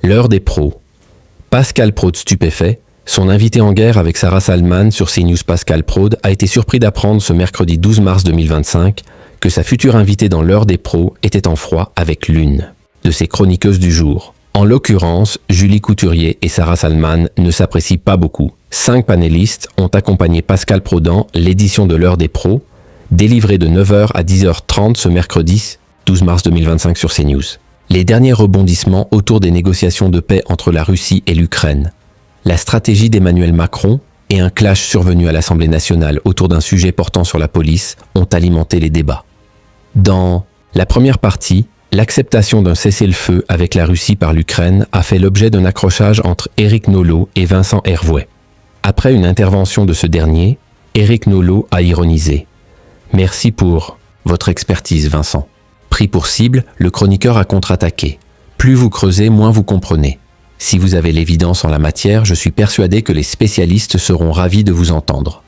L'heure des pros. Pascal Praud stupéfait, son invité en guerre avec Sarah Salman sur CNews Pascal Praud a été surpris d'apprendre ce mercredi 12 mars 2025 que sa future invitée dans l'heure des pros était en froid avec l'une de ses chroniqueuses du jour. En l'occurrence, Julie Couturier et Sarah Salman ne s'apprécient pas beaucoup. 5 panélistes ont accompagné Pascal Praud dans l'édition de l'heure des pros, délivrée de 9h à 10h30 ce mercredi 12 mars 2025 sur CNews. Les derniers rebondissements autour des négociations de paix entre la Russie et l'Ukraine, la stratégie d'Emmanuel Macron et un clash survenu à l'Assemblée nationale autour d'un sujet portant sur la police ont alimenté les débats. Dans la première partie, l'acceptation d'un cessez-le-feu avec la Russie par l'Ukraine a fait l'objet d'un accrochage entre Éric Nolot et Vincent Hervouet. Après une intervention de ce dernier, Éric Nolot a ironisé « Merci pour votre expertise, Vincent ». Pris pour cible, le chroniqueur a contre-attaqué. Plus vous creusez, moins vous comprenez. Si vous avez l'évidence en la matière, je suis persuadé que les spécialistes seront ravis de vous entendre.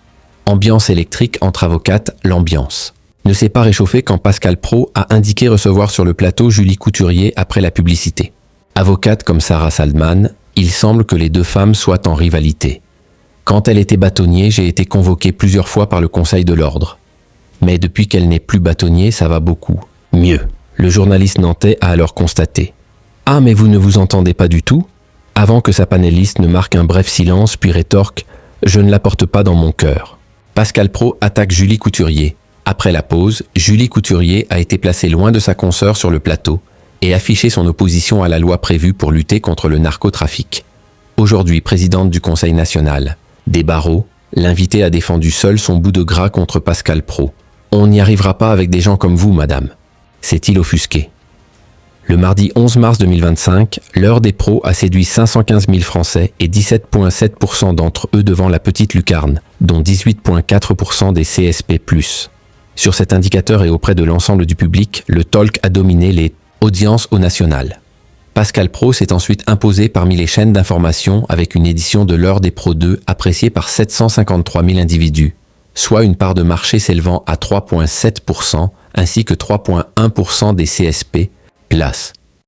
Ambiance électrique entre avocates, l'ambiance ne s'est pas réchauffée quand Pascal Praud a indiqué recevoir sur le plateau Julie Couturier après la publicité. Avocate comme Sarah Salman, il semble que les deux femmes soient en rivalité. Quand elle était bâtonnier, j'ai été convoqué plusieurs fois par le Conseil de l'Ordre. Mais depuis qu'elle n'est plus bâtonnier, ça va beaucoup mieux. Le journaliste nantais a alors constaté. Ah, mais vous ne vous entendez pas du tout ? Avant que sa panéliste ne marque un bref silence, puis rétorque « Je ne la porte pas dans mon cœur ». Pascal Praud attaque Julie Couturier. Après la pause, Julie Couturier a été placée loin de sa consoeur sur le plateau et affiché son opposition à la loi prévue pour lutter contre le narcotrafic. Aujourd'hui présidente du Conseil national des barreaux, l'invitée a défendu seule son bout de gras contre Pascal Praud. « On n'y arrivera pas avec des gens comme vous, madame », s'est-il offusqué. Le mardi 11 mars 2025, l'heure des pros a séduit 515 000 Français et 17,7% d'entre eux devant la petite lucarne, dont 18,4% des CSP+. Sur cet indicateur et auprès de l'ensemble du public, le talk a dominé les audiences au national. Pascal Praud s'est ensuite imposé parmi les chaînes d'information avec une édition de l'heure des pros 2 appréciée par 753 000 individus, soit une part de marché s'élevant à 3,7%, ainsi que 3,1% des CSP, place.